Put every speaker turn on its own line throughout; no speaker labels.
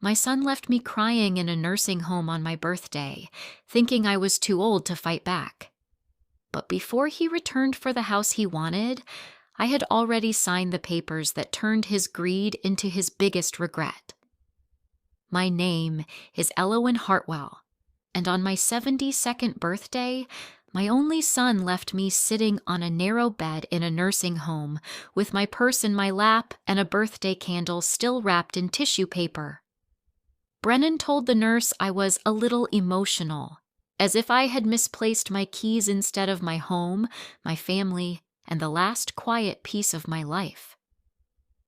My son left me crying in a nursing home on my birthday, thinking I was too old to fight back. But before he returned for the house he wanted, I had already signed the papers that turned his greed into his biggest regret. My name is Elowen Hartwell, and on my 72nd birthday, my only son left me sitting on a narrow bed in a nursing home with my purse in my lap and a birthday candle still wrapped in tissue paper. Brennan told the nurse I was a little emotional, as if I had misplaced my keys instead of my home, my family, and the last quiet piece of my life.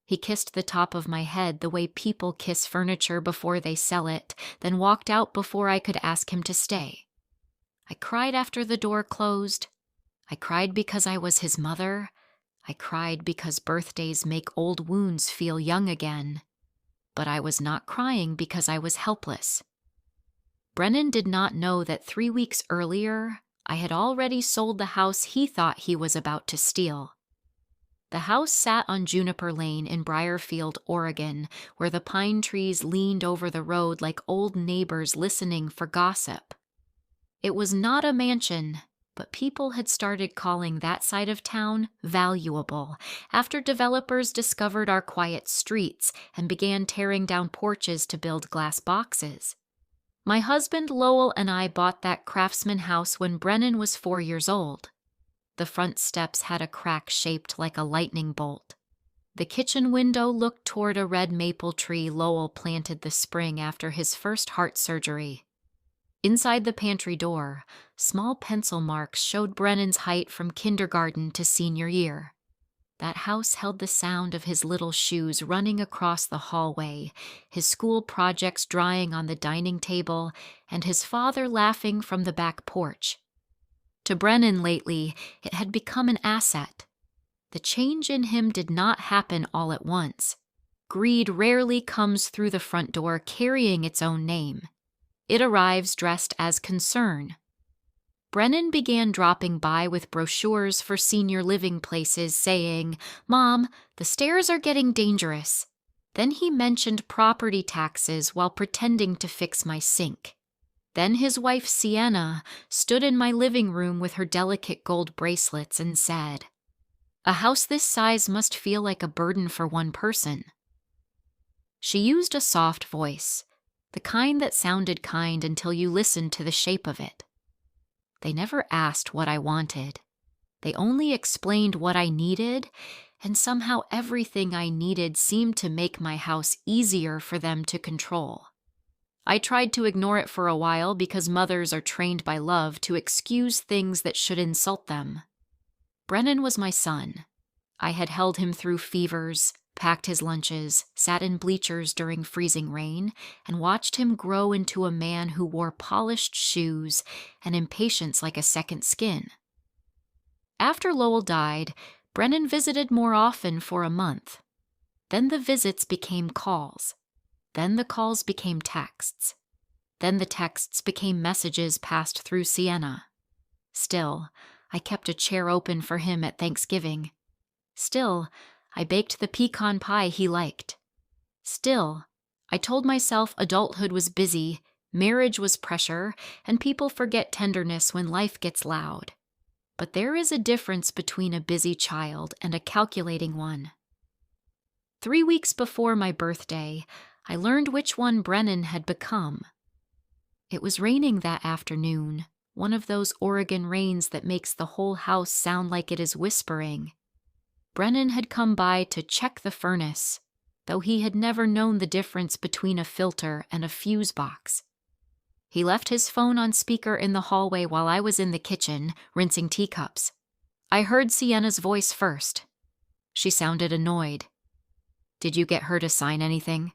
He kissed the top of my head the way people kiss furniture before they sell it, then walked out before I could ask him to stay. I cried after the door closed. I cried because I was his mother. I cried because birthdays make old wounds feel young again. But I was not crying because I was helpless. Brennan did not know that 3 weeks earlier, I had already sold the house he thought he was about to steal. The house sat on Juniper Lane in Briarfield, Oregon, where the pine trees leaned over the road like old neighbors listening for gossip. It was not a mansion, but people had started calling that side of town valuable after developers discovered our quiet streets and began tearing down porches to build glass boxes. My husband Lowell and I bought that craftsman house when Brennan was 4 years old. The front steps had a crack shaped like a lightning bolt. The kitchen window looked toward a red maple tree Lowell planted the spring after his first heart surgery. Inside the pantry door, small pencil marks showed Brennan's height from kindergarten to senior year. That house held the sound of his little shoes running across the hallway, his school projects drying on the dining table, and his father laughing from the back porch. To Brennan lately, it had become an asset. The change in him did not happen all at once. Greed rarely comes through the front door carrying its own name. It arrives dressed as concern. Brennan began dropping by with brochures for senior living places saying, "Mom, the stairs are getting dangerous." Then he mentioned property taxes while pretending to fix my sink. Then his wife Sienna stood in my living room with her delicate gold bracelets and said, "A house this size must feel like a burden for one person." She used a soft voice, the kind that sounded kind until you listened to the shape of it. They never asked what I wanted. They only explained what I needed, and somehow everything I needed seemed to make my house easier for them to control. I tried to ignore it for a while because mothers are trained by love to excuse things that should insult them. Brennan was my son. I had held him through fevers, packed his lunches, sat in bleachers during freezing rain, and watched him grow into a man who wore polished shoes and impatience like a second skin. After Lowell died, Brennan visited more often for a month. Then the visits became calls. Then the calls became texts. Then the texts became messages passed through Sienna. Still, I kept a chair open for him at Thanksgiving. Still, I baked the pecan pie he liked. Still, I told myself adulthood was busy, marriage was pressure, and people forget tenderness when life gets loud. But there is a difference between a busy child and a calculating one. 3 weeks before my birthday, I learned which one Brennan had become. It was raining that afternoon, one of those Oregon rains that makes the whole house sound like it is whispering. Brennan had come by to check the furnace, though he had never known the difference between a filter and a fuse box. He left his phone on speaker in the hallway while I was in the kitchen, rinsing teacups. I heard Sienna's voice first. She sounded annoyed. "Did you get her to sign anything?"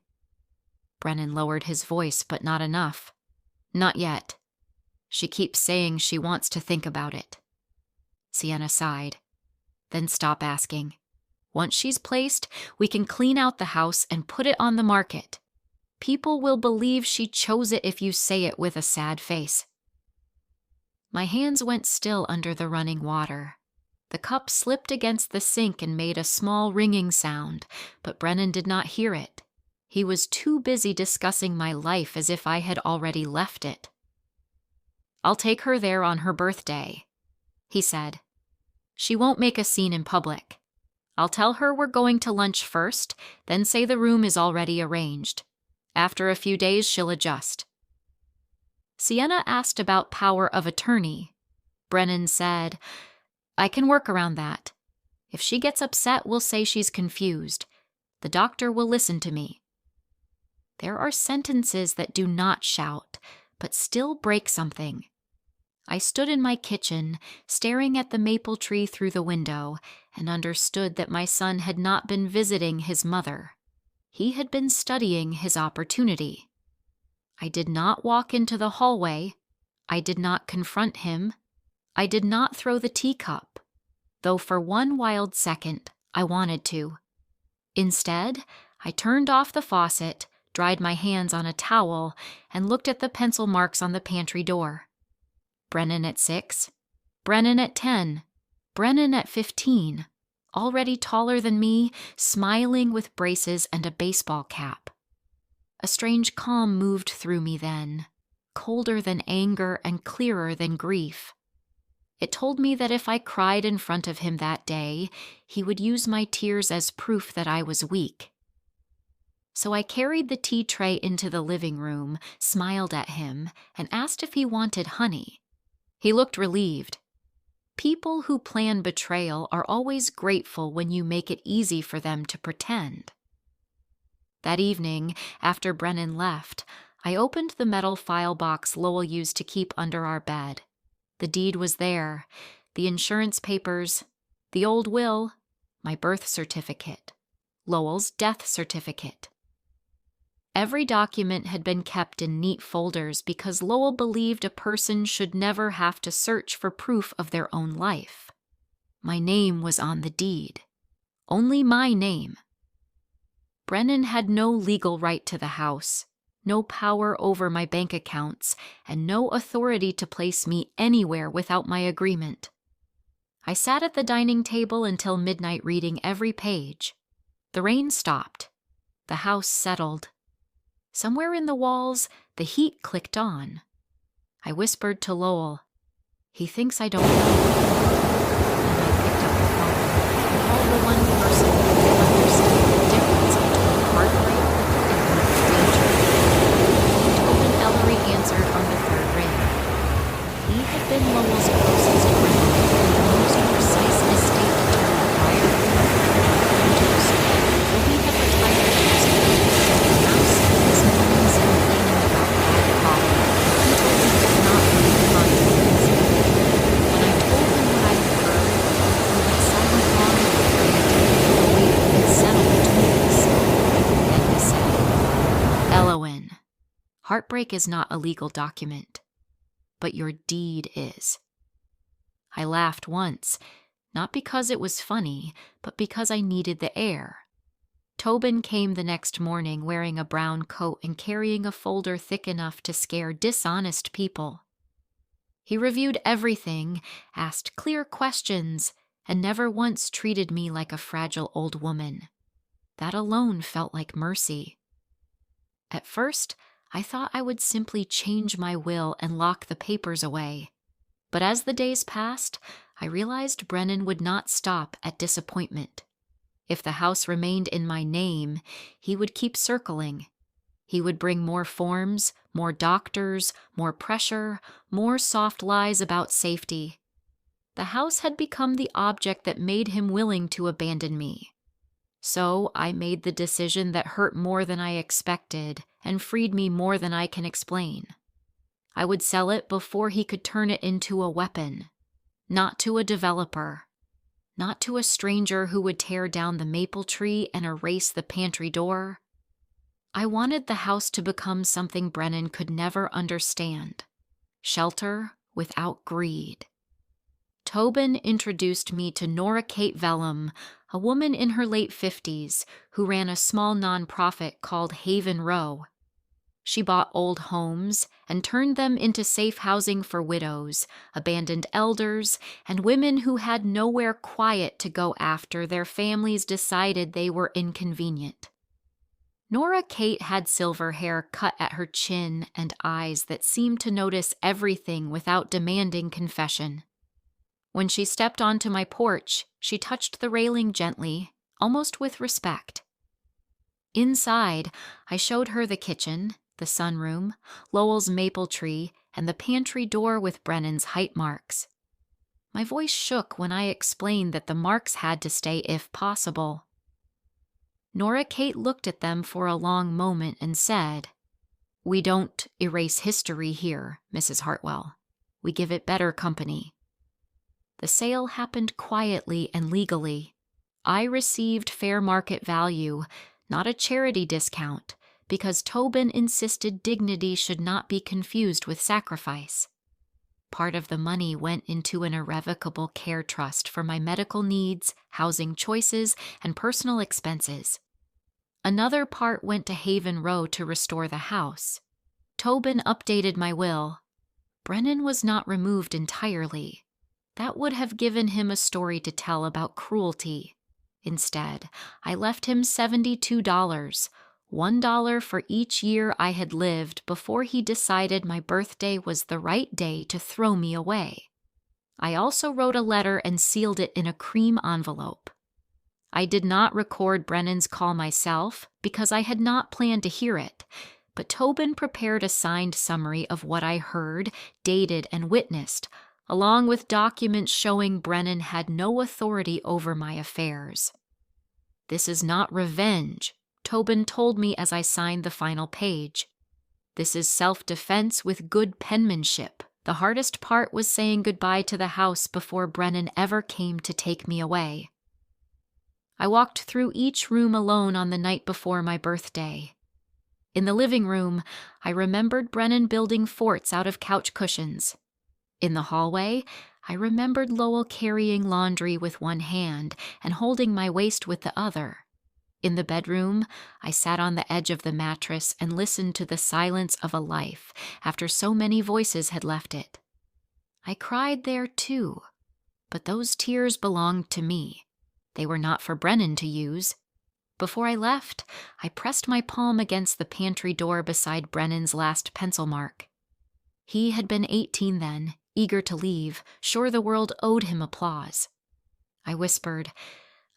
Brennan lowered his voice, but not enough. "Not yet. She keeps saying she wants to think about it." Sienna sighed. "Then stop asking. Once she's placed, we can clean out the house and put it on the market. People will believe she chose it if you say it with a sad face." My hands went still under the running water. The cup slipped against the sink and made a small ringing sound, but Brennan did not hear it. He was too busy discussing my life as if I had already left it. "I'll take her there on her birthday," he said. "She won't make a scene in public. I'll tell her we're going to lunch first, then say the room is already arranged. After a few days, she'll adjust." Sienna asked about power of attorney. Brennan said, "I can work around that. If she gets upset, we'll say she's confused. The doctor will listen to me." There are sentences that do not shout, but still break something. I stood in my kitchen, staring at the maple tree through the window, and understood that my son had not been visiting his mother. He had been studying his opportunity. I did not walk into the hallway. I did not confront him. I did not throw the teacup, though for one wild second I wanted to. Instead, I turned off the faucet, dried my hands on a towel, and looked at the pencil marks on the pantry door. Brennan at 6, Brennan at 10, Brennan at 15, already taller than me, smiling with braces and a baseball cap. A strange calm moved through me then, colder than anger and clearer than grief. It told me that if I cried in front of him that day, he would use my tears as proof that I was weak. So I carried the tea tray into the living room, smiled at him, and asked if he wanted honey. He looked relieved. People who plan betrayal are always grateful when you make it easy for them to pretend. That evening, after Brennan left, I opened the metal file box Lowell used to keep under our bed. The deed was there, the insurance papers, the old will, my birth certificate, Lowell's death certificate. Every document had been kept in neat folders because Lowell believed a person should never have to search for proof of their own life. My name was on the deed. Only my name. Brennan had no legal right to the house, no power over my bank accounts, and no authority to place me anywhere without my agreement. I sat at the dining table until midnight reading every page. The rain stopped. The house settled. Somewhere in the walls, the heat clicked on. I whispered to Lowell, "He thinks I don't know." And I picked up the phone and called the one person who could understand the difference between heartbreak and danger. Tobin Ellery answered on the third ring. He had been Lowell's closest friend and the most precise estate attorney Briarfield had produced, though he had retired years ago. Now spent his mornings complaining about bad coffee until he could not read confidence. When I told him what I had heard, he went silent long and afraid, the weight had settled between us. Then he said, "Elowen, heartbreak is not a legal document, but your deed is." I laughed once, not because it was funny, but because I needed the air. Tobin came the next morning wearing a brown coat and carrying a folder thick enough to scare dishonest people. He reviewed everything, asked clear questions, and never once treated me like a fragile old woman. That alone felt like mercy. At first, I thought I would simply change my will and lock the papers away. But as the days passed, I realized Brennan would not stop at disappointment. If the house remained in my name, he would keep circling. He would bring more forms, more doctors, more pressure, more soft lies about safety. The house had become the object that made him willing to abandon me. So I made the decision that hurt more than I expected and freed me more than I can explain. I would sell it before he could turn it into a weapon, not to a developer, not to a stranger who would tear down the maple tree and erase the pantry door. I wanted the house to become something Brennan could never understand, shelter without greed. Tobin introduced me to Nora Kate Vellum, a woman in her late 50s who ran a small nonprofit called Haven Row. She bought old homes and turned them into safe housing for widows, abandoned elders, and women who had nowhere quiet to go after their families decided they were inconvenient. Nora Kate had silver hair cut at her chin and eyes that seemed to notice everything without demanding confession. When she stepped onto my porch, she touched the railing gently, almost with respect. Inside, I showed her the kitchen, the sunroom, Lowell's maple tree, and the pantry door with Brennan's height marks. My voice shook when I explained that the marks had to stay if possible. Nora Kate looked at them for a long moment and said, "We don't erase history here, Mrs. Hartwell. We give it better company." The sale happened quietly and legally. I received fair market value, not a charity discount, because Tobin insisted dignity should not be confused with sacrifice. Part of the money went into an irrevocable care trust for my medical needs, housing choices, and personal expenses. Another part went to Haven Row to restore the house. Tobin updated my will. Brennan was not removed entirely. That would have given him a story to tell about cruelty. Instead, I left him $72, $1 for each year I had lived before he decided my birthday was the right day to throw me away. I also wrote a letter and sealed it in a cream envelope. I did not record Brennan's call myself because I had not planned to hear it, but Tobin prepared a signed summary of what I heard, dated, and witnessed, along with documents showing Brennan had no authority over my affairs. "This is not revenge," Tobin told me as I signed the final page. "This is self-defense with good penmanship. The hardest part was saying goodbye to the house before Brennan ever came to take me away." I walked through each room alone on the night before my birthday. In the living room, I remembered Brennan building forts out of couch cushions. In the hallway, I remembered Lowell carrying laundry with one hand and holding my waist with the other. In the bedroom, I sat on the edge of the mattress and listened to the silence of a life after so many voices had left it. I cried there too, but those tears belonged to me. They were not for Brennan to use. Before I left, I pressed my palm against the pantry door beside Brennan's last pencil mark. He had been 18 then, eager to leave, sure the world owed him applause. I whispered,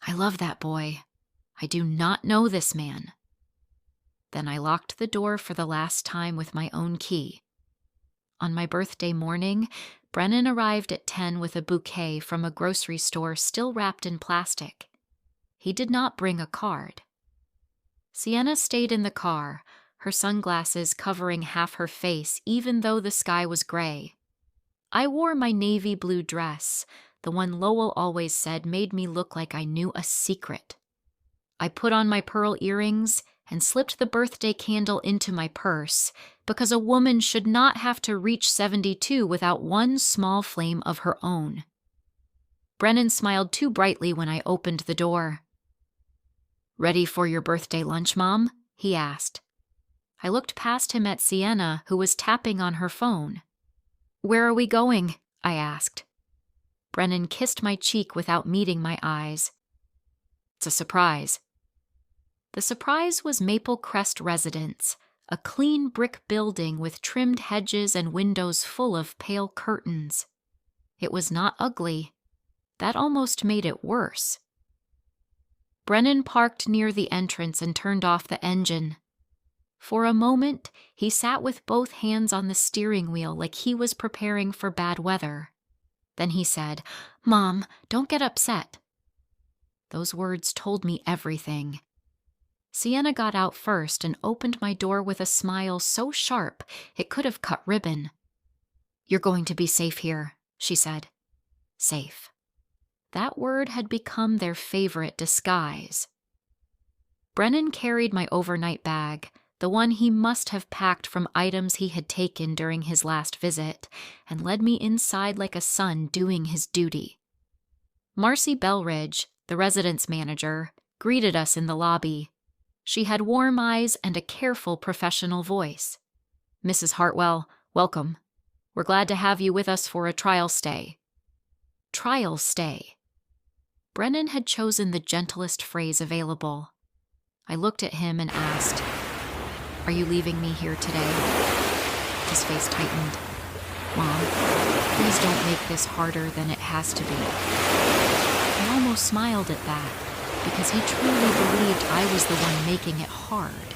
"I love that boy. I do not know this man." Then I locked the door for the last time with my own key. On my birthday morning, Brennan arrived at 10 with a bouquet from a grocery store still wrapped in plastic. He did not bring a card. Sienna stayed in the car, her sunglasses covering half her face even though the sky was gray. I wore my navy blue dress, the one Lowell always said made me look like I knew a secret. I put on my pearl earrings and slipped the birthday candle into my purse because a woman should not have to reach 72 without one small flame of her own. Brennan smiled too brightly when I opened the door. "Ready for your birthday lunch, Mom?" he asked. I looked past him at Sienna, who was tapping on her phone. "Where are we going?" I asked. Brennan kissed my cheek without meeting my eyes. "It's a surprise." The surprise was Maple Crest Residence, a clean brick building with trimmed hedges and windows full of pale curtains. It was not ugly. That almost made it worse. Brennan parked near the entrance and turned off the engine. For a moment, he sat with both hands on the steering wheel like he was preparing for bad weather. Then he said, "Mom, don't get upset." Those words told me everything. Sienna got out first and opened my door with a smile so sharp it could have cut ribbon. "You're going to be safe here," she said. Safe. That word had become their favorite disguise. Brennan carried my overnight bag, the one he must have packed from items he had taken during his last visit, and led me inside like a son doing his duty. Marcy Belridge, the residence manager, greeted us in the lobby. She had warm eyes and a careful professional voice. "Mrs. Hartwell, welcome. We're glad to have you with us for a trial stay." Trial stay. Brennan had chosen the gentlest phrase available. I looked at him and asked, "Are you leaving me here today?" His face tightened. "Mom, please don't make this harder than it has to be." I almost smiled at that, because he truly believed I was the one making it hard.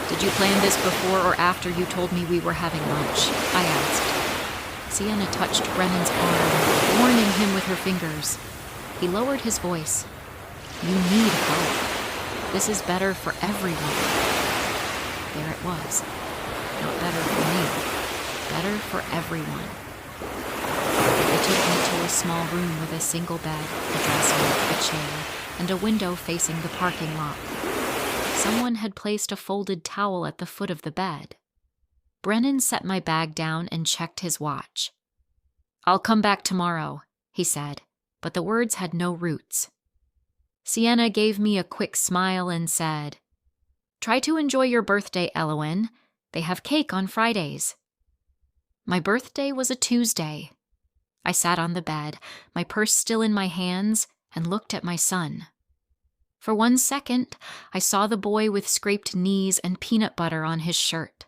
"Did you plan this before or after you told me we were having lunch?" I asked. Sienna touched Brennan's arm, warning him with her fingers. He lowered his voice. "You need help. This is better for everyone." There it was. Not better for me. Better for everyone. They took me to a small room with a single bed, a dresser, a chair, and a window facing the parking lot. Someone had placed a folded towel at the foot of the bed. Brennan set my bag down and checked his watch. "I'll come back tomorrow," he said, but the words had no roots. Sienna gave me a quick smile and said, "Try to enjoy your birthday, Elowen. They have cake on Fridays." My birthday was a Tuesday. I sat on the bed, my purse still in my hands, and looked at my son. For 1 second, I saw the boy with scraped knees and peanut butter on his shirt.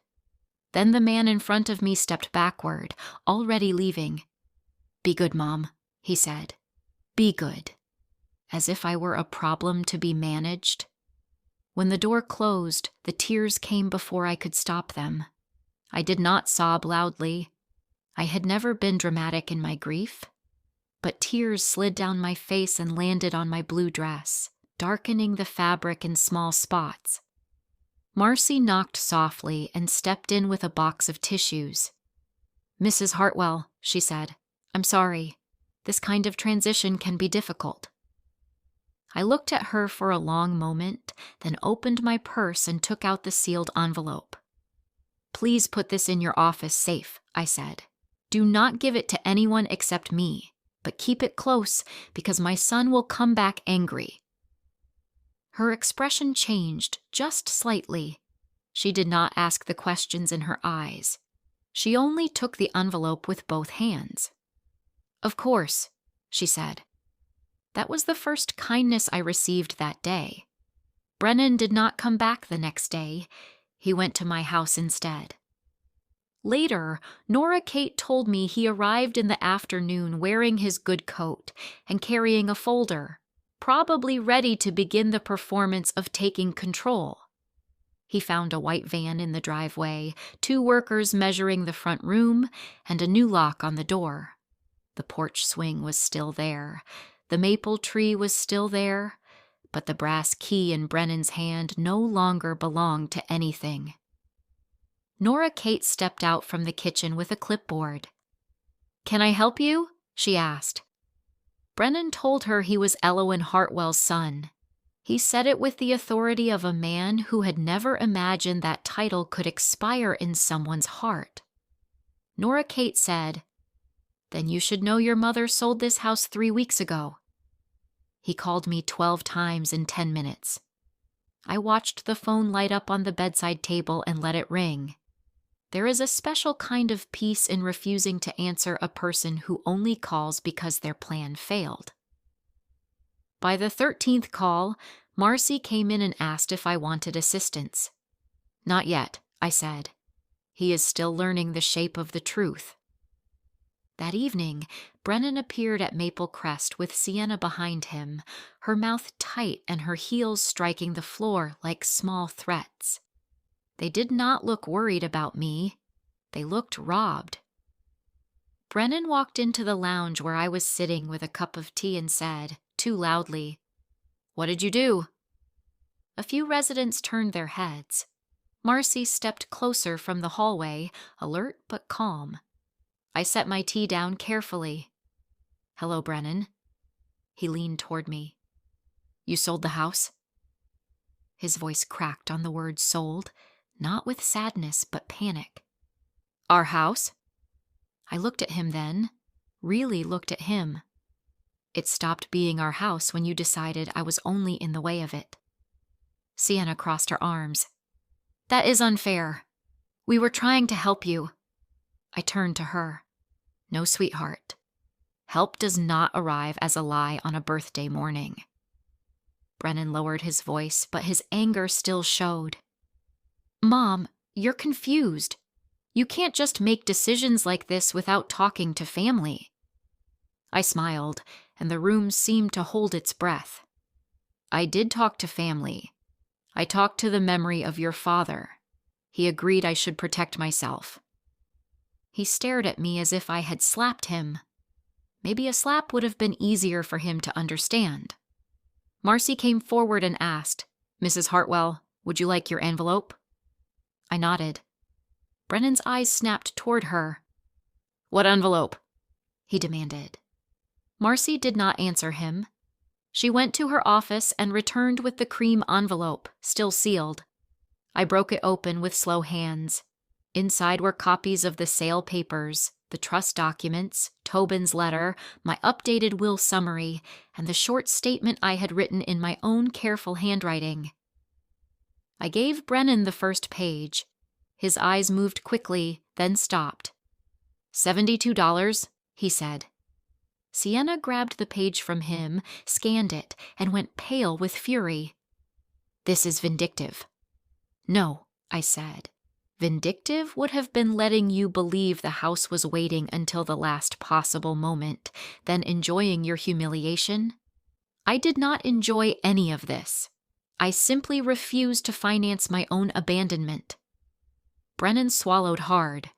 Then the man in front of me stepped backward, already leaving. "Be good, Mom," he said. "Be good." As if I were a problem to be managed. When the door closed, the tears came before I could stop them. I did not sob loudly. I had never been dramatic in my grief. But tears slid down my face and landed on my blue dress, darkening the fabric in small spots. Marcy knocked softly and stepped in with a box of tissues. "Mrs. Hartwell," she said, "I'm sorry. This kind of transition can be difficult." I looked at her for a long moment, then opened my purse and took out the sealed envelope. "Please put this in your office safe," I said. "Do not give it to anyone except me, but keep it close because my son will come back angry." Her expression changed just slightly. She did not ask the questions in her eyes. She only took the envelope with both hands. "Of course," she said. That was the first kindness I received that day. Brennan did not come back the next day. He went to my house instead. Later, Nora Kate told me he arrived in the afternoon wearing his good coat and carrying a folder, probably ready to begin the performance of taking control. He found a white van in the driveway, 2 workers measuring the front room, and a new lock on the door. The porch swing was still there. The maple tree was still there, but the brass key in Brennan's hand no longer belonged to anything. Nora Kate stepped out from the kitchen with a clipboard. "Can I help you?" she asked. Brennan told her he was Elowen Hartwell's son. He said it with the authority of a man who had never imagined that title could expire in someone's heart. Nora Kate said, "Then you should know your mother sold this house 3 weeks ago." He called me 12 times in 10 minutes. I watched the phone light up on the bedside table and let it ring. There is a special kind of peace in refusing to answer a person who only calls because their plan failed. By the 13th call, Marcy came in and asked if I wanted assistance. "Not yet," I said. "He is still learning the shape of the truth." That evening, Brennan appeared at Maple Crest with Sienna behind him, her mouth tight and her heels striking the floor like small threats. They did not look worried about me. They looked robbed. Brennan walked into the lounge where I was sitting with a cup of tea and said, too loudly, "What did you do?" A few residents turned their heads. Marcy stepped closer from the hallway, alert but calm. I set my tea down carefully. "Hello, Brennan." He leaned toward me. "You sold the house?" His voice cracked on the word sold, not with sadness but panic. "Our house?" I looked at him then, really looked at him. "It stopped being our house when you decided I was only in the way of it." Sienna crossed her arms. "That is unfair. We were trying to help you." I turned to her. "No, sweetheart. Help does not arrive as a lie on a birthday morning." Brennan lowered his voice, but his anger still showed. Mom, you're confused. You can't just make decisions like this without talking to family. I smiled, and the room seemed to hold its breath. I did talk to family. I talked to the memory of your father. He agreed I should protect myself. He stared at me as if I had slapped him. Maybe a slap would have been easier for him to understand. Marcy came forward and asked, Mrs. Hartwell, would you like your envelope? I nodded. Brennan's eyes snapped toward her. What envelope? He demanded. Marcy did not answer him. She went to her office and returned with the cream envelope, still sealed. I broke it open with slow hands. Inside were copies of the sale papers, the trust documents, Tobin's letter, my updated will summary, and the short statement I had written in my own careful handwriting. I gave Brennan the first page. His eyes moved quickly, then stopped. $72, he said. Sienna grabbed the page from him, scanned it, and went pale with fury. This is vindictive. No, I said. Vindictive would have been letting you believe the house was waiting until the last possible moment, then enjoying your humiliation. I did not enjoy any of this. I simply refused to finance my own abandonment. Brennan swallowed hard.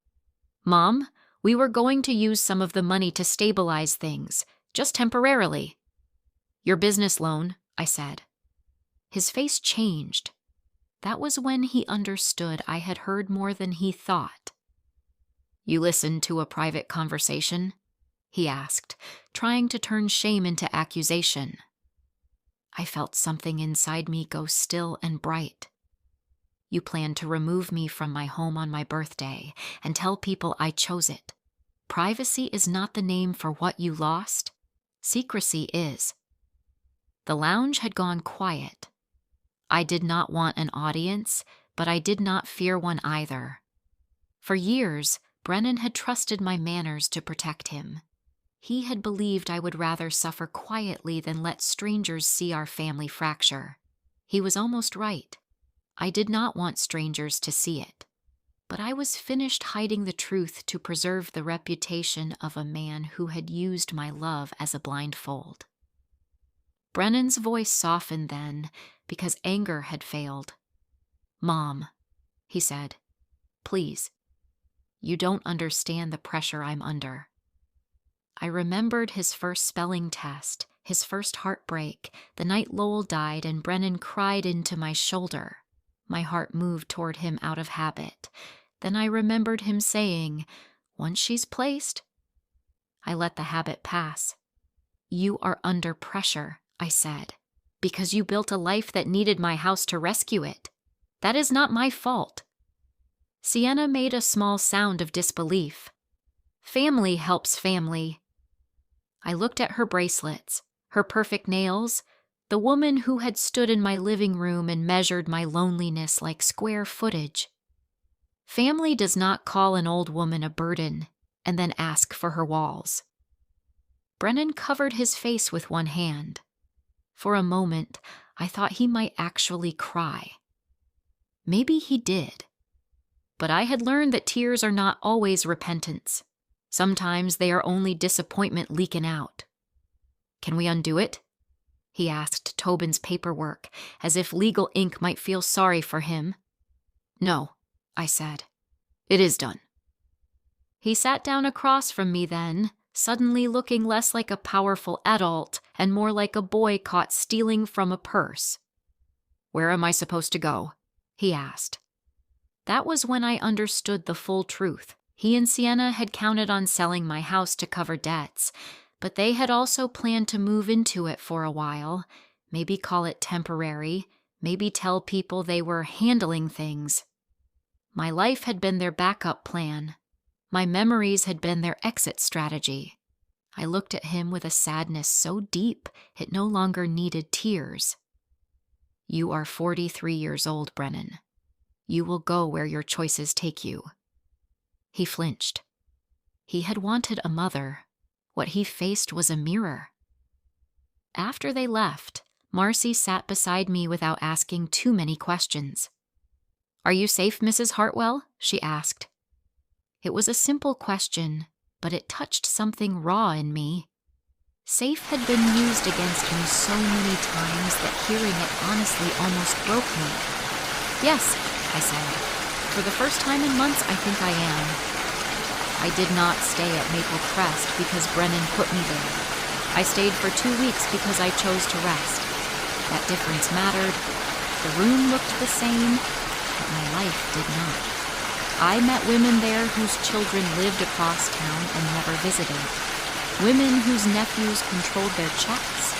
Mom, we were going to use some of the money to stabilize things, just temporarily. Your business loan, I said. His face changed. That was when he understood I had heard more than he thought. You listened to a private conversation? He asked, trying to turn shame into accusation. I felt something inside me go still and bright. You planned to remove me from my home on my birthday and tell people I chose it. Privacy is not the name for what you lost. Secrecy is. The lounge had gone quiet. I did not want an audience, but I did not fear one either. For years, Brennan had trusted my manners to protect him. He had believed I would rather suffer quietly than let strangers see our family fracture. He was almost right. I did not want strangers to see it. But I was finished hiding the truth to preserve the reputation of a man who had used my love as a blindfold. Brennan's voice softened then, because anger had failed. Mom, he said, please. You don't understand the pressure I'm under. I remembered his first spelling test, his first heartbreak, the night Lowell died and Brennan cried into my shoulder. My heart moved toward him out of habit. Then I remembered him saying, once she's placed. I let the habit pass. You are under pressure, I said, because you built a life that needed my house to rescue it. That is not my fault. Sienna made a small sound of disbelief. Family helps family. I looked at her bracelets, her perfect nails, the woman who had stood in my living room and measured my loneliness like square footage. Family does not call an old woman a burden and then ask for her walls. Brennan covered his face with one hand. For a moment, I thought he might actually cry. Maybe he did. But I had learned that tears are not always repentance. Sometimes they are only disappointment leaking out. Can we undo it? He asked Tobin's paperwork, as if legal ink might feel sorry for him. No, I said. It is done. He sat down across from me then, suddenly looking less like a powerful adult and more like a boy caught stealing from a purse. Where am I supposed to go? He asked. That was when I understood the full truth. He and Sienna had counted on selling my house to cover debts, but they had also planned to move into it for a while, maybe call it temporary, maybe tell people they were handling things. My life had been their backup plan. My memories had been their exit strategy. I looked at him with a sadness so deep it no longer needed tears. You are 43 years old, Brennan. You will go where your choices take you. He flinched. He had wanted a mother. What he faced was a mirror. After they left, Marcy sat beside me without asking too many questions. "Are you safe, Mrs. Hartwell?" she asked. It was a simple question, but it touched something raw in me. Safe had been used against me so many times that hearing it honestly almost broke me. "Yes," I said. "For the first time in months, I think I am." I did not stay at Maple Crest because Brennan put me there. I stayed for 2 weeks because I chose to rest. That difference mattered. The room looked the same, but my life did not. I met women there whose children lived across town and never visited. Women whose nephews controlled their checks.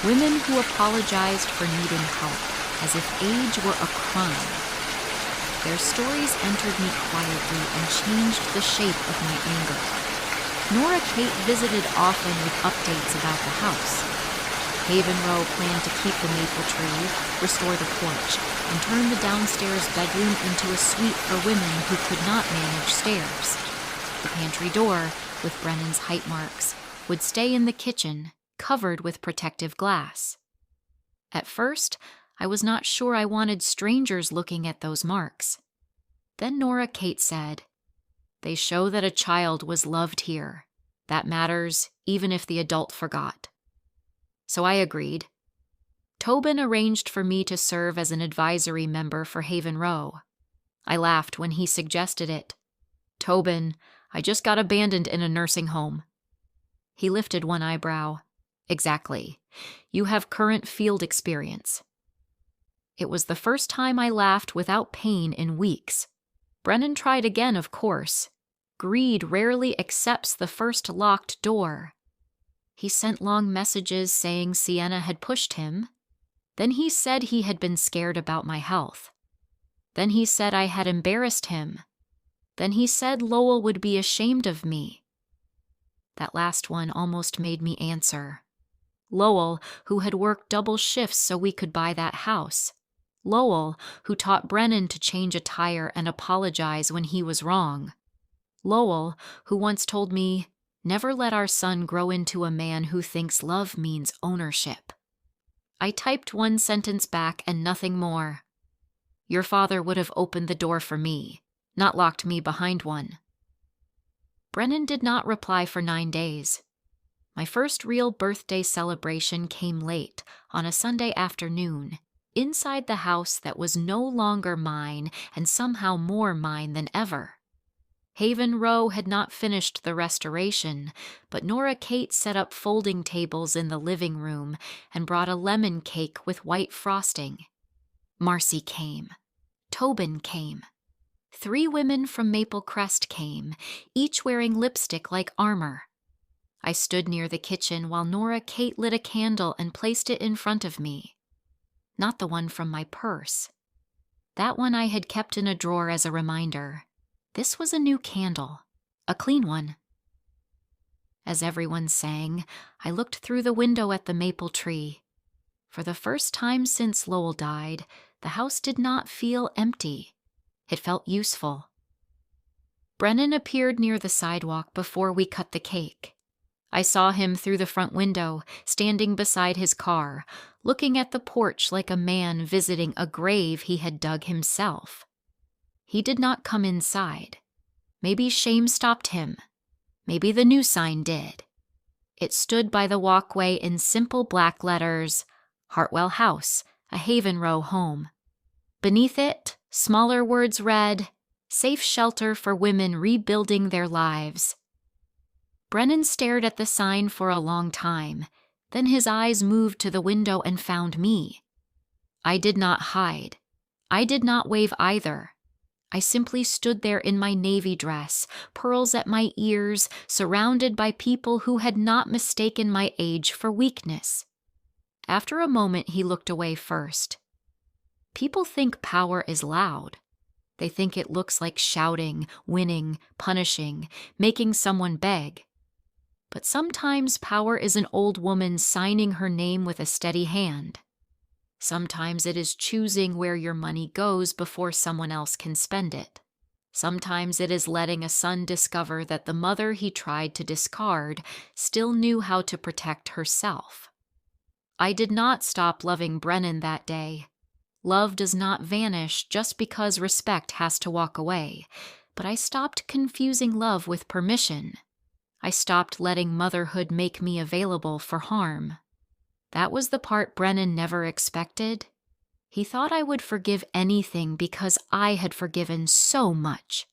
Women who apologized for needing help, as if age were a crime. Their stories entered me quietly and changed the shape of my anger. Nora Kate visited often with updates about the house. Haven Row planned to keep the maple tree, restore the porch, and turn the downstairs bedroom into a suite for women who could not manage stairs. The pantry door, with Brennan's height marks, would stay in the kitchen, covered with protective glass. At first, I was not sure I wanted strangers looking at those marks. Then Nora Kate said, "They show that a child was loved here. That matters, even if the adult forgot." So I agreed. Tobin arranged for me to serve as an advisory member for Haven Row. I laughed when he suggested it. "Tobin, I just got abandoned in a nursing home." He lifted one eyebrow. "Exactly. You have current field experience." It was the first time I laughed without pain in weeks. Brennan tried again, of course. Greed rarely accepts the first locked door. He sent long messages saying Sienna had pushed him. Then he said he had been scared about my health. Then he said I had embarrassed him. Then he said Lowell would be ashamed of me. That last one almost made me answer. Lowell, who had worked double shifts so we could buy that house. Lowell, who taught Brennan to change a tire and apologize when he was wrong. Lowell, who once told me, "Never let our son grow into a man who thinks love means ownership." I typed one sentence back and nothing more. "Your father would have opened the door for me, not locked me behind one." Brennan did not reply for 9 days. My first real birthday celebration came late, on a Sunday afternoon, inside the house that was no longer mine and somehow more mine than ever. Haven Row had not finished the restoration, but Nora Kate set up folding tables in the living room and brought a lemon cake with white frosting. Marcy came. Tobin came. 3 women from Maple Crest came, each wearing lipstick like armor. I stood near the kitchen while Nora Kate lit a candle and placed it in front of me. Not the one from my purse. That one I had kept in a drawer as a reminder. This was a new candle, a clean one. As everyone sang, I looked through the window at the maple tree. For the first time since Lowell died, the house did not feel empty. It felt useful. Brennan appeared near the sidewalk before we cut the cake. I saw him through the front window, standing beside his car, looking at the porch like a man visiting a grave he had dug himself. He did not come inside. Maybe shame stopped him. Maybe the new sign did. It stood by the walkway in simple black letters, "Hartwell House, a Haven Row home." Beneath it, smaller words read, "Safe shelter for women rebuilding their lives." Brennan stared at the sign for a long time. Then his eyes moved to the window and found me. I did not hide. I did not wave either. I simply stood there in my navy dress, pearls at my ears, surrounded by people who had not mistaken my age for weakness. After a moment, he looked away first. People think power is loud. They think it looks like shouting, winning, punishing, making someone beg. But sometimes power is an old woman signing her name with a steady hand. Sometimes it is choosing where your money goes before someone else can spend it. Sometimes it is letting a son discover that the mother he tried to discard still knew how to protect herself. I did not stop loving Brennan that day. Love does not vanish just because respect has to walk away, but I stopped confusing love with permission. I stopped letting motherhood make me available for harm. That was the part Brennan never expected. He thought I would forgive anything because I had forgiven so much.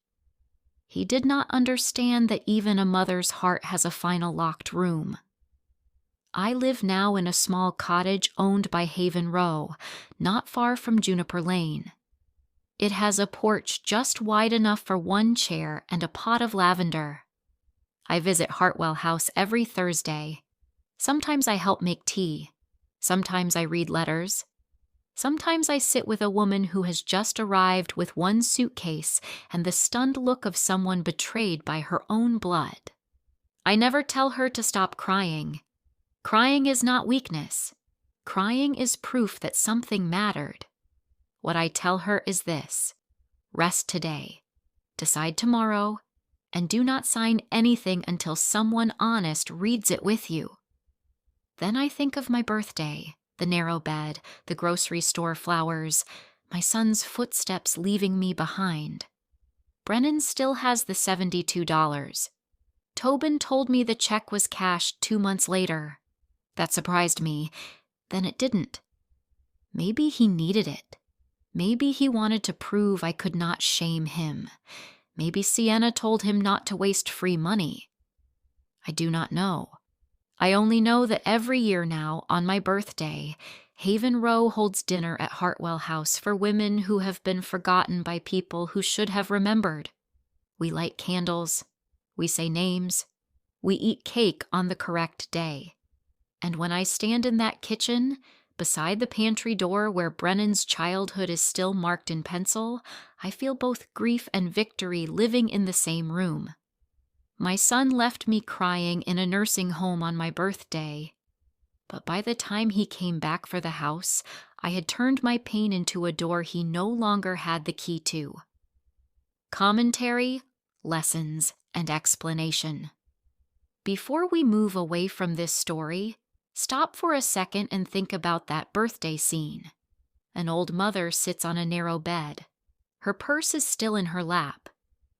He did not understand that even a mother's heart has a final locked room. I live now in a small cottage owned by Haven Row, not far from Juniper Lane. It has a porch just wide enough for one chair and a pot of lavender. I visit Hartwell House every Thursday. Sometimes I help make tea. Sometimes I read letters. Sometimes I sit with a woman who has just arrived with one suitcase and the stunned look of someone betrayed by her own blood. I never tell her to stop crying. Crying is not weakness. Crying is proof that something mattered. What I tell her is this: rest today, decide tomorrow, and do not sign anything until someone honest reads it with you. Then I think of my birthday, the narrow bed, the grocery store flowers, my son's footsteps leaving me behind. Brennan still has the $72. Tobin told me the check was cashed 2 months later. That surprised me. Then it didn't. Maybe he needed it. Maybe he wanted to prove I could not shame him. Maybe Sienna told him not to waste free money. I do not know. I only know that every year now, on my birthday, Haven Row holds dinner at Hartwell House for women who have been forgotten by people who should have remembered. We light candles. We say names. We eat cake on the correct day. And when I stand in that kitchen, beside the pantry door where Brennan's childhood is still marked in pencil, I feel both grief and victory living in the same room. My son left me crying in a nursing home on my birthday, but by the time he came back for the house, I had turned my pain into a door he no longer had the key to. Commentary, lessons, and explanation. Before we move away from this story, stop for a second and think about that birthday scene. An old mother sits on a narrow bed. Her purse is still in her lap.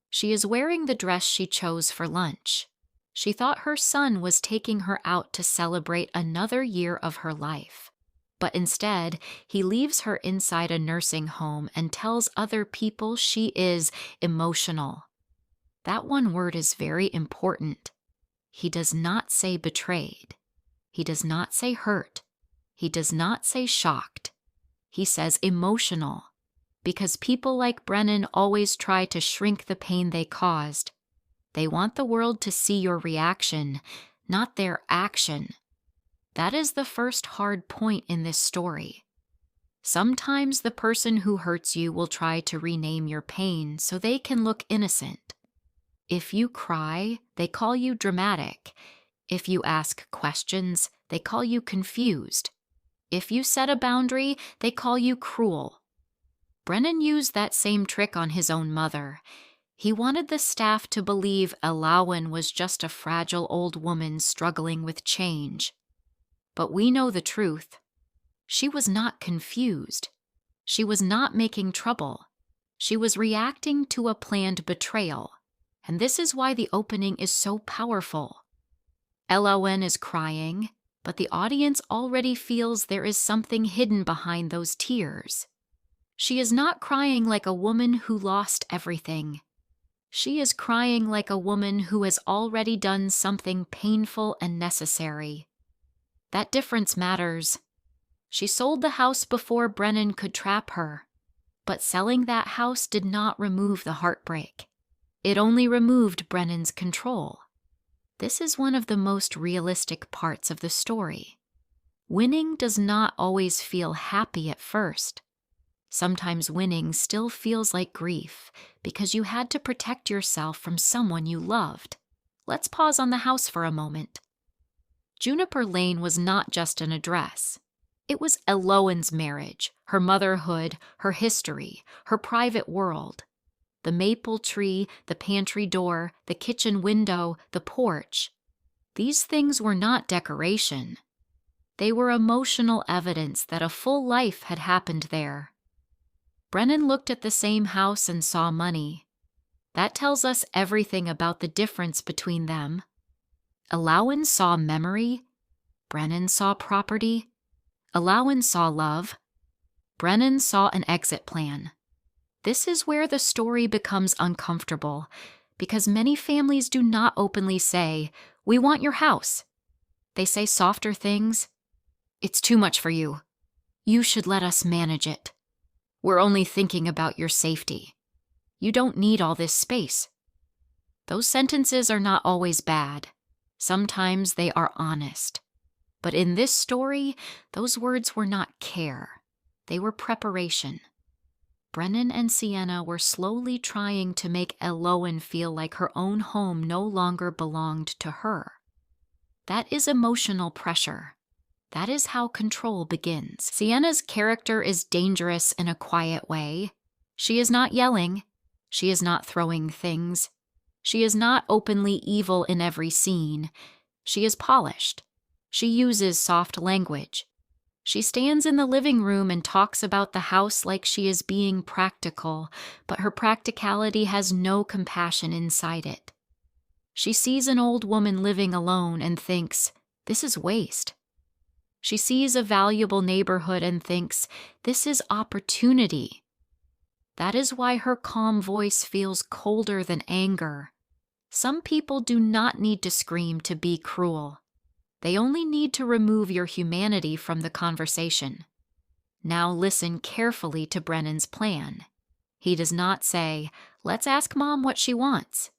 She is wearing the dress she chose for lunch. She thought her son was taking her out to celebrate another year of her life. But instead, he leaves her inside a nursing home and tells other people she is emotional. That one word is very important. He does not say betrayed. He does not say hurt. He does not say shocked. He says emotional, because people like Brennan always try to shrink the pain they caused. They want the world to see your reaction, not their action. That is the first hard point in this story. Sometimes the person who hurts you will try to rename your pain so they can look innocent. If you cry, they call you dramatic. If you ask questions, they call you confused. If you set a boundary, they call you cruel. Brennan used that same trick on his own mother. He wanted the staff to believe Elowen was just a fragile old woman struggling with change. But we know the truth. She was not confused. She was not making trouble. She was reacting to a planned betrayal. And this is why the opening is so powerful. Elowen is crying, but the audience already feels there is something hidden behind those tears. She is not crying like a woman who lost everything. She is crying like a woman who has already done something painful and necessary. That difference matters. She sold the house before Brennan could trap her, but selling that house did not remove the heartbreak. It only removed Brennan's control. This is one of the most realistic parts of the story. Winning does not always feel happy at first. Sometimes winning still feels like grief because you had to protect yourself from someone you loved. Let's pause on the house for a moment. Juniper Lane was not just an address. It was Elowen's marriage, her motherhood, her history, her private world. The maple tree, the pantry door, the kitchen window, the porch. These things were not decoration. They were emotional evidence that a full life had happened there. Brennan looked at the same house and saw money. That tells us everything about the difference between them. Elowen saw memory. Brennan saw property. Elowen saw love. Brennan saw an exit plan. This is where the story becomes uncomfortable, because many families do not openly say, "We want your house." They say softer things. "It's too much for you. You should let us manage it. We're only thinking about your safety. You don't need all this space." Those sentences are not always bad. Sometimes they are honest. But in this story, those words were not care. They were preparation. Brennan and Sienna were slowly trying to make Elowen feel like her own home no longer belonged to her. That is emotional pressure. That is how control begins. Sienna's character is dangerous in a quiet way. She is not yelling. She is not throwing things. She is not openly evil in every scene. She is polished. She uses soft language. She stands in the living room and talks about the house like she is being practical, but her practicality has no compassion inside it. She sees an old woman living alone and thinks, "This is waste." She sees a valuable neighborhood and thinks, "This is opportunity." That is why her calm voice feels colder than anger. Some people do not need to scream to be cruel. They only need to remove your humanity from the conversation. Now listen carefully to Brennan's plan. He does not say, "Let's ask Mom what she wants."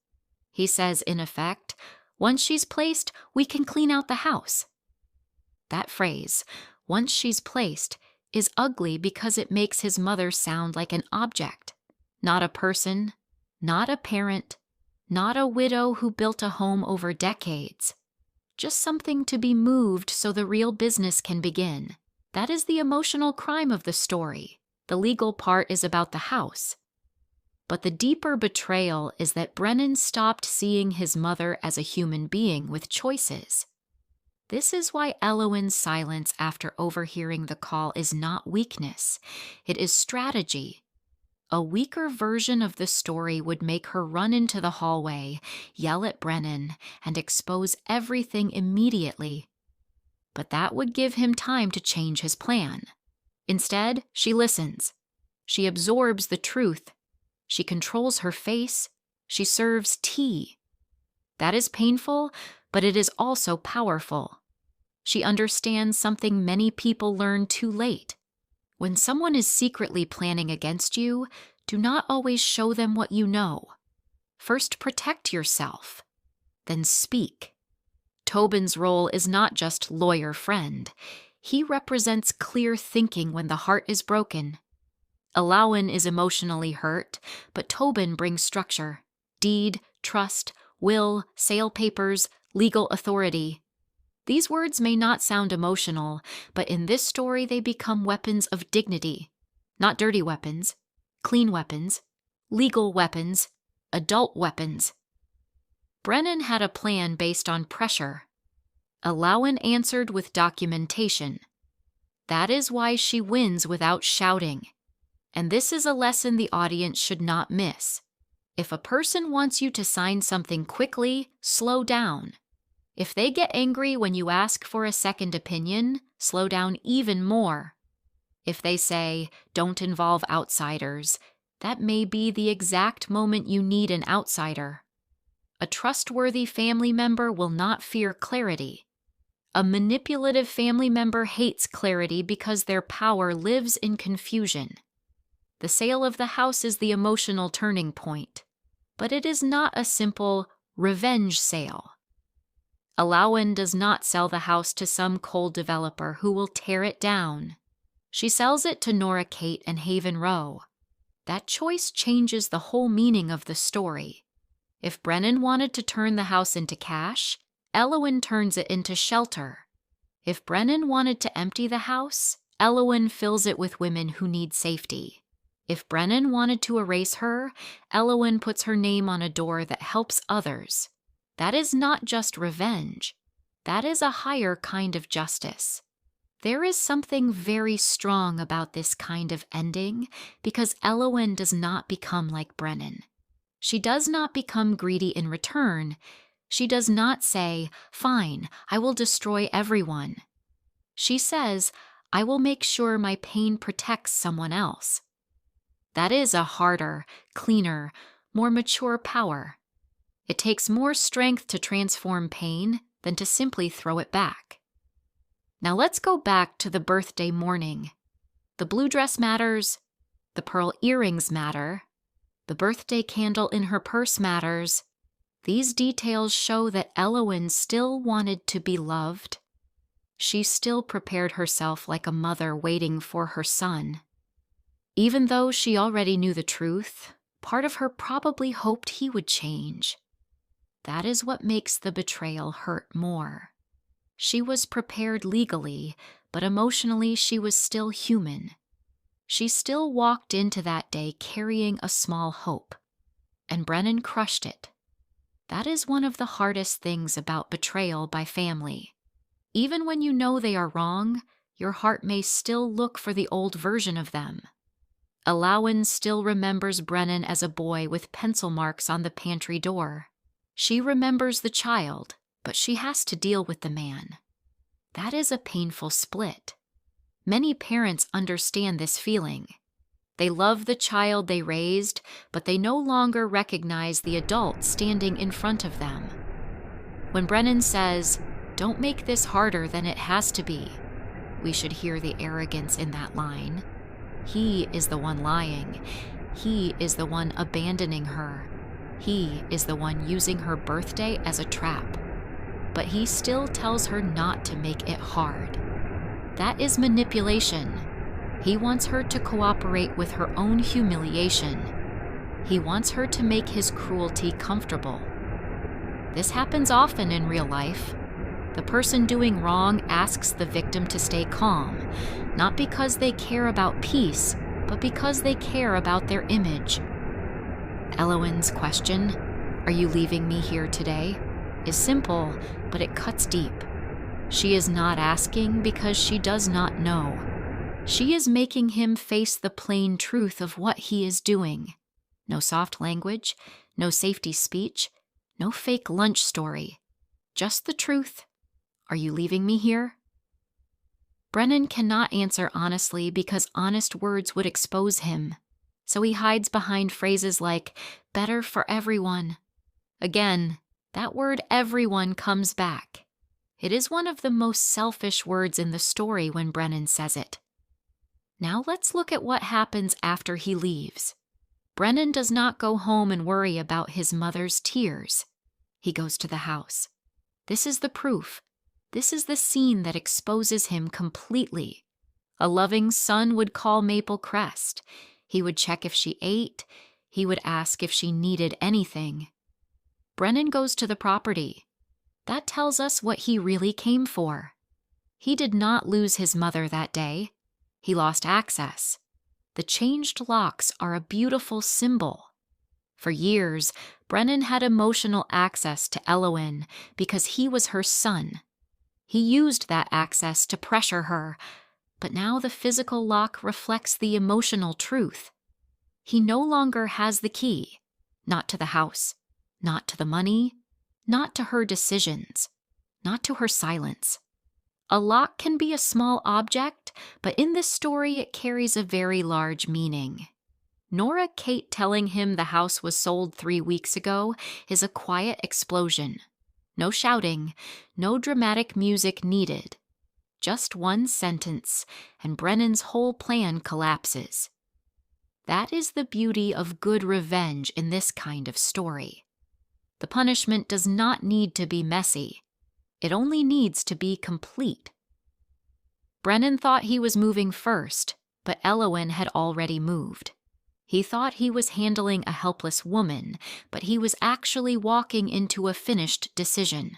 He says, in effect, "Once she's placed, we can clean out the house." That phrase, "once she's placed," is ugly because it makes his mother sound like an object, not a person, not a parent, not a widow who built a home over decades. Just something to be moved so the real business can begin. That is the emotional crime of the story. The legal part is about the house. But the deeper betrayal is that Brennan stopped seeing his mother as a human being with choices. This is why Elowen's silence after overhearing the call is not weakness. It is strategy. A weaker version of the story would make her run into the hallway, yell at Brennan, and expose everything immediately. But that would give him time to change his plan. Instead, she listens. She absorbs the truth. She controls her face. She serves tea. That is painful, but it is also powerful. She understands something many people learn too late. When someone is secretly planning against you, do not always show them what you know. First protect yourself, then speak. Tobin's role is not just lawyer friend. He represents clear thinking when the heart is broken. Elowen is emotionally hurt, but Tobin brings structure, deed, trust, will, sale papers, legal authority. These words may not sound emotional, but in this story they become weapons of dignity. Not dirty weapons, clean weapons, legal weapons, adult weapons. Brennan had a plan based on pressure. Elowen answered with documentation. That is why she wins without shouting. And this is a lesson the audience should not miss. If a person wants you to sign something quickly, slow down. If they get angry when you ask for a second opinion, slow down even more. If they say, "Don't involve outsiders," that may be the exact moment you need an outsider. A trustworthy family member will not fear clarity. A manipulative family member hates clarity because their power lives in confusion. The sale of the house is the emotional turning point, but it is not a simple revenge sale. Elowen does not sell the house to some cold developer who will tear it down. She sells it to Nora Kate and Haven Row. That choice changes the whole meaning of the story. If Brennan wanted to turn the house into cash, Elowen turns it into shelter. If Brennan wanted to empty the house, Elowen fills it with women who need safety. If Brennan wanted to erase her, Elowen puts her name on a door that helps others. That is not just revenge. That is a higher kind of justice. There is something very strong about this kind of ending because Elowen does not become like Brennan. She does not become greedy in return. She does not say, "Fine, I will destroy everyone." She says, "I will make sure my pain protects someone else." That is a harder, cleaner, more mature power. It takes more strength to transform pain than to simply throw it back. Now let's go back to the birthday morning. The blue dress matters. The pearl earrings matter. The birthday candle in her purse matters. These details show that Elowen still wanted to be loved. She still prepared herself like a mother waiting for her son. Even though she already knew the truth, part of her probably hoped he would change. That is what makes the betrayal hurt more. She was prepared legally, but emotionally she was still human. She still walked into that day carrying a small hope, and Brennan crushed it. That is one of the hardest things about betrayal by family. Even when you know they are wrong, your heart may still look for the old version of them. Elowen still remembers Brennan as a boy with pencil marks on the pantry door. She remembers the child, but she has to deal with the man. That is a painful split. Many parents understand this feeling. They love the child they raised, but they no longer recognize the adult standing in front of them. When Brennan says, "Don't make this harder than it has to be," we should hear the arrogance in that line. He is the one lying. He is the one abandoning her. He is the one using her birthday as a trap. But he still tells her not to make it hard. That is manipulation. He wants her to cooperate with her own humiliation. He wants her to make his cruelty comfortable. This happens often in real life. The person doing wrong asks the victim to stay calm, not because they care about peace, but because they care about their image. Elowen's question, "Are you leaving me here today?" is simple, but it cuts deep. She is not asking because she does not know. She is making him face the plain truth of what he is doing. No soft language, no safety speech, no fake lunch story. Just the truth. "Are you leaving me here?" Brennan cannot answer honestly because honest words would expose him. So he hides behind phrases like, "better for everyone." Again, that word "everyone" comes back. It is one of the most selfish words in the story when Brennan says it. Now let's look at what happens after he leaves. Brennan does not go home and worry about his mother's tears. He goes to the house. This is the proof. This is the scene that exposes him completely. A loving son would call Maple Crest. He would check if she ate. He would ask if she needed anything. Brennan goes to the property. That tells us what he really came for. He did not lose his mother that day. He lost access. The changed locks are a beautiful symbol. For years, Brennan had emotional access to Elowen because he was her son. He used that access to pressure her, but now the physical lock reflects the emotional truth. He no longer has the key, not to the house, not to the money, not to her decisions, not to her silence. A lock can be a small object, but in this story it carries a very large meaning. Nora Kate telling him the house was sold 3 weeks ago is a quiet explosion. No shouting, no dramatic music needed. Just one sentence, and Brennan's whole plan collapses. That is the beauty of good revenge in this kind of story. The punishment does not need to be messy. It only needs to be complete. Brennan thought he was moving first, but Elowen had already moved. He thought he was handling a helpless woman, but he was actually walking into a finished decision.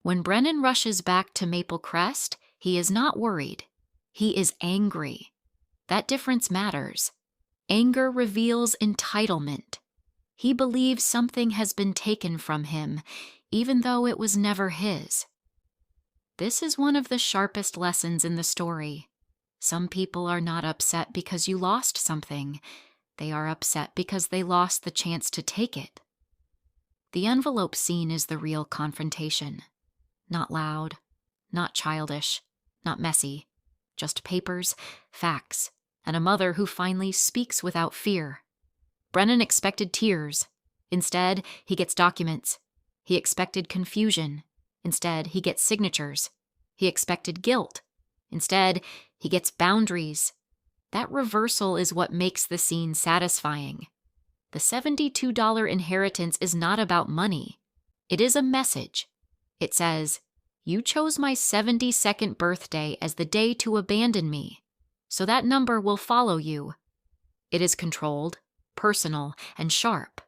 When Brennan rushes back to Maple Crest, he is not worried. He is angry. That difference matters. Anger reveals entitlement. He believes something has been taken from him, even though it was never his. This is one of the sharpest lessons in the story. Some people are not upset because you lost something. They are upset because they lost the chance to take it. The envelope scene is the real confrontation. Not loud, not childish, not messy. Just papers, facts, and a mother who finally speaks without fear. Brennan expected tears. Instead, he gets documents. He expected confusion. Instead, he gets signatures. He expected guilt. Instead, he gets boundaries. That reversal is what makes the scene satisfying. The $72 inheritance is not about money. It is a message. It says, "You chose my 72nd birthday as the day to abandon me, so that number will follow you." It is controlled, personal, and sharp.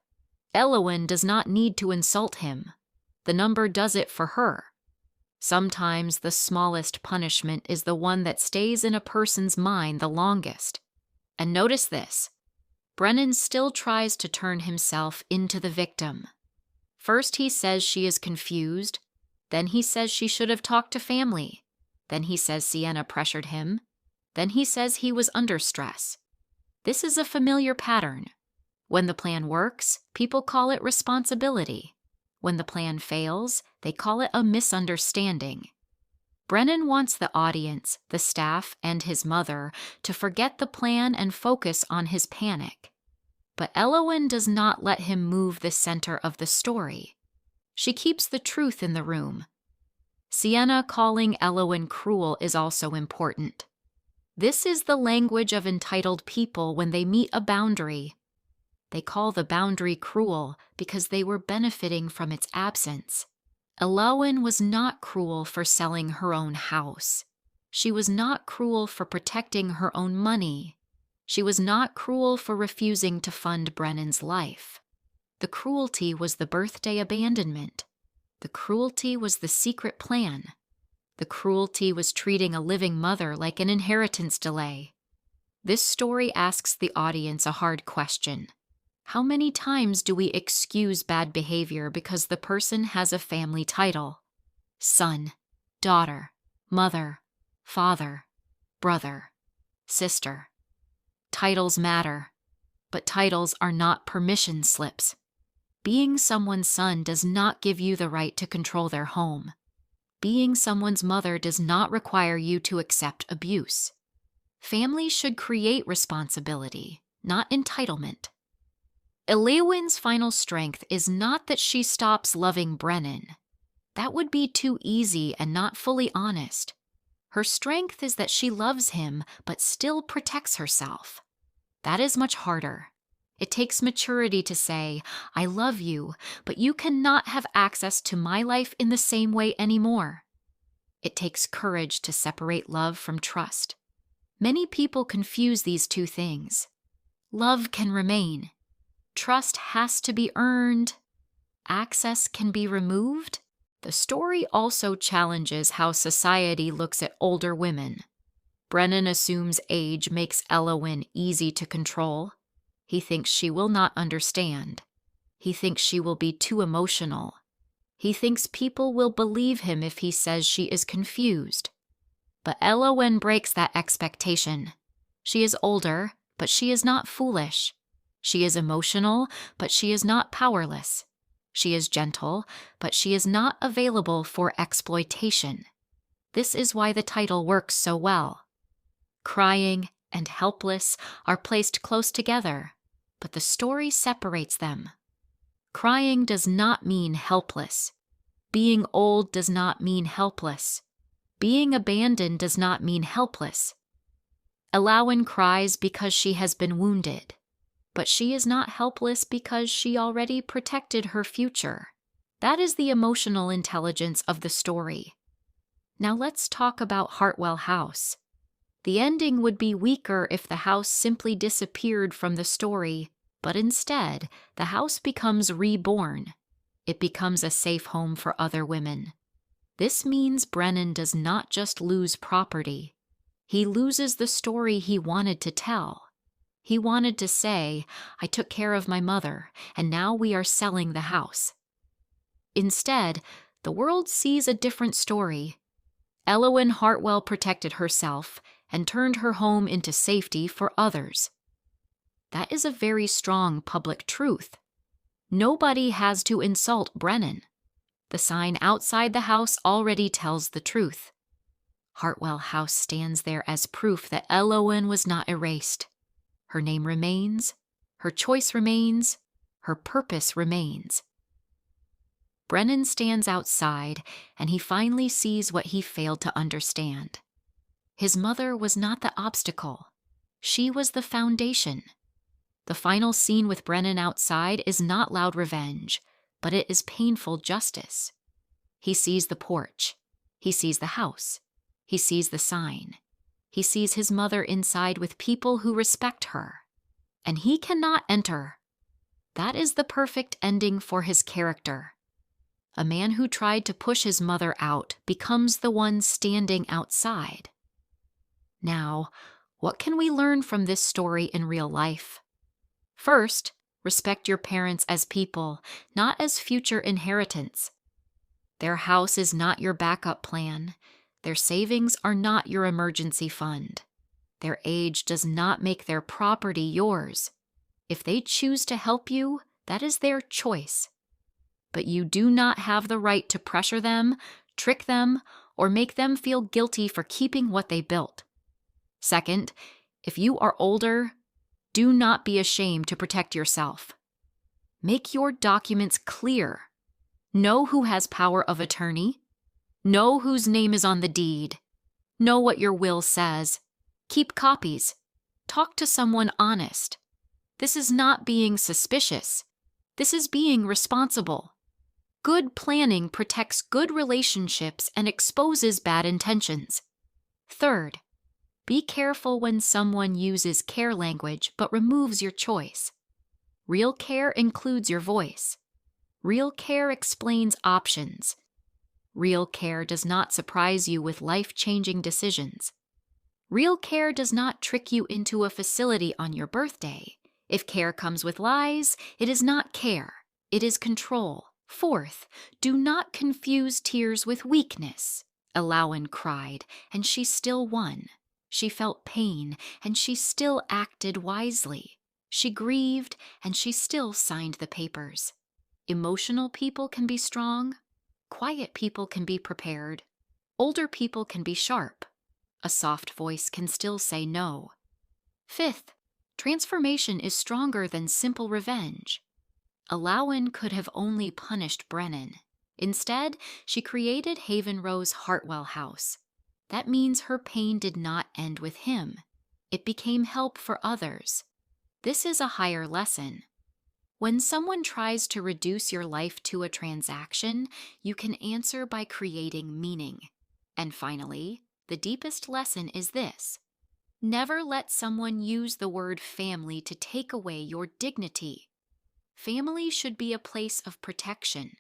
Elowen does not need to insult him. The number does it for her. Sometimes the smallest punishment is the one that stays in a person's mind the longest. And notice this. Brennan still tries to turn himself into the victim. First he says she is confused. Then he says she should have talked to family. Then he says Sienna pressured him. Then he says he was under stress. This is a familiar pattern. When the plan works, people call it responsibility. When the plan fails, they call it a misunderstanding. Brennan wants the audience, the staff, and his mother to forget the plan and focus on his panic. But Elowen does not let him move the center of the story. She keeps the truth in the room. Sienna calling Elowen cruel is also important. This is the language of entitled people when they meet a boundary. They call the boundary cruel because they were benefiting from its absence. Elowen was not cruel for selling her own house. She was not cruel for protecting her own money. She was not cruel for refusing to fund Brennan's life. The cruelty was the birthday abandonment. The cruelty was the secret plan. The cruelty was treating a living mother like an inheritance delay. This story asks the audience a hard question. How many times do we excuse bad behavior because the person has a family title? Son, daughter, mother, father, brother, sister. Titles matter, but titles are not permission slips. Being someone's son does not give you the right to control their home. Being someone's mother does not require you to accept abuse. Families should create responsibility, not entitlement. Elowen's final strength is not that she stops loving Brennan. That would be too easy and not fully honest. Her strength is that she loves him but still protects herself. That is much harder. It takes maturity to say, "I love you, but you cannot have access to my life in the same way anymore." It takes courage to separate love from trust. Many people confuse these two things. Love can remain. Trust has to be earned. Access can be removed. The story also challenges how society looks at older women. Brennan assumes age makes Elowen easy to control. He thinks she will not understand. He thinks she will be too emotional. He thinks people will believe him if he says she is confused. But Elowen breaks that expectation. She is older, but she is not foolish. She is emotional, but she is not powerless. She is gentle, but she is not available for exploitation. This is why the title works so well. Crying and helpless are placed close together, but the story separates them. Crying does not mean helpless. Being old does not mean helpless. Being abandoned does not mean helpless. Elowen cries because she has been wounded, but she is not helpless because she already protected her future. That is the emotional intelligence of the story. Now let's talk about Hartwell House. The ending would be weaker if the house simply disappeared from the story, but instead, the house becomes reborn. It becomes a safe home for other women. This means Brennan does not just lose property. He loses the story he wanted to tell. He wanted to say, "I took care of my mother, and now we are selling the house." Instead, the world sees a different story. Elowen Hartwell protected herself and turned her home into safety for others. That is a very strong public truth. Nobody has to insult Brennan. The sign outside the house already tells the truth. Hartwell House stands there as proof that Elowen was not erased. Her name remains, her choice remains, her purpose remains. Brennan stands outside, and he finally sees what he failed to understand. His mother was not the obstacle. She was the foundation. The final scene with Brennan outside is not loud revenge, but it is painful justice. He sees the porch. He sees the house. He sees the sign. He sees his mother inside with people who respect her. And he cannot enter. That is the perfect ending for his character. A man who tried to push his mother out becomes the one standing outside. Now, what can we learn from this story in real life? First, respect your parents as people, not as future inheritance. Their house is not your backup plan. Their savings are not your emergency fund. Their age does not make their property yours. If they choose to help you, that is their choice. But you do not have the right to pressure them, trick them, or make them feel guilty for keeping what they built. Second, if you are older, do not be ashamed to protect yourself. Make your documents clear. Know who has power of attorney. Know whose name is on the deed. Know what your will says. Keep copies. Talk to someone honest. This is not being suspicious. This is being responsible. Good planning protects good relationships and exposes bad intentions. Third, be careful when someone uses care language but removes your choice. Real care includes your voice. Real care explains options. Real care does not surprise you with life-changing decisions. Real care does not trick you into a facility on your birthday. If care comes with lies, it is not care. It is control. Fourth, do not confuse tears with weakness. Elowen cried, and she still won. She felt pain, and she still acted wisely. She grieved, and she still signed the papers. Emotional people can be strong. Quiet people can be prepared. Older people can be sharp. A soft voice can still say no. Fifth, transformation is stronger than simple revenge. Elowen could have only punished Brennan. Instead, she created Haven Rose Hartwell House. That means her pain did not end with him. It became help for others. This is a higher lesson. When someone tries to reduce your life to a transaction, you can answer by creating meaning. And finally, the deepest lesson is this. Never let someone use the word family to take away your dignity. Family should be a place of protection.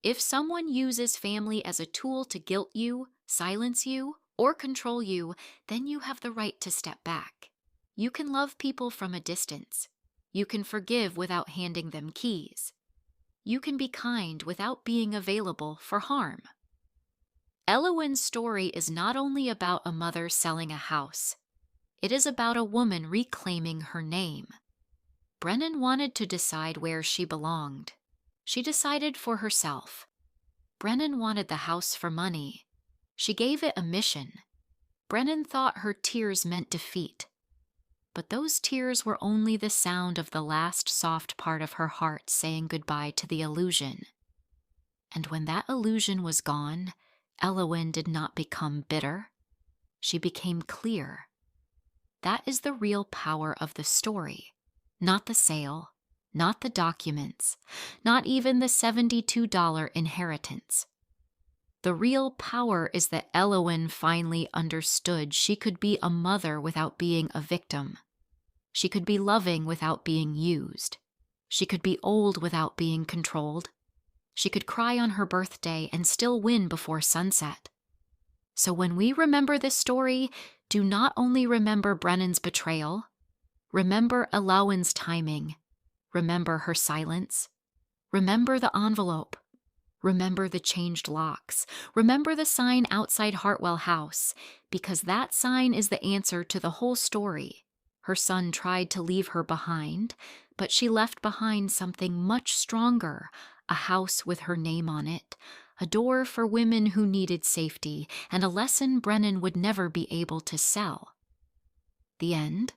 If someone uses family as a tool to guilt you, silence you, or control you, then you have the right to step back. You can love people from a distance. You can forgive without handing them keys. You can be kind without being available for harm. Elowen's story is not only about a mother selling a house. It is about a woman reclaiming her name. Brennan wanted to decide where she belonged. She decided for herself. Brennan wanted the house for money. She gave it a mission. Brennan thought her tears meant defeat. But those tears were only the sound of the last soft part of her heart saying goodbye to the illusion. And when that illusion was gone, Elowen did not become bitter. She became clear. That is the real power of the story. Not the sale, not the documents, not even the $72 inheritance. The real power is that Elowen finally understood she could be a mother without being a victim. She could be loving without being used. She could be old without being controlled. She could cry on her birthday and still win before sunset. So when we remember this story, do not only remember Brennan's betrayal, remember Elowen's timing. Remember her silence. Remember the envelope. Remember the changed locks. Remember the sign outside Hartwell House, because that sign is the answer to the whole story. Her son tried to leave her behind, but she left behind something much stronger, a house with her name on it, a door for women who needed safety, and a lesson Brennan would never be able to sell. The end.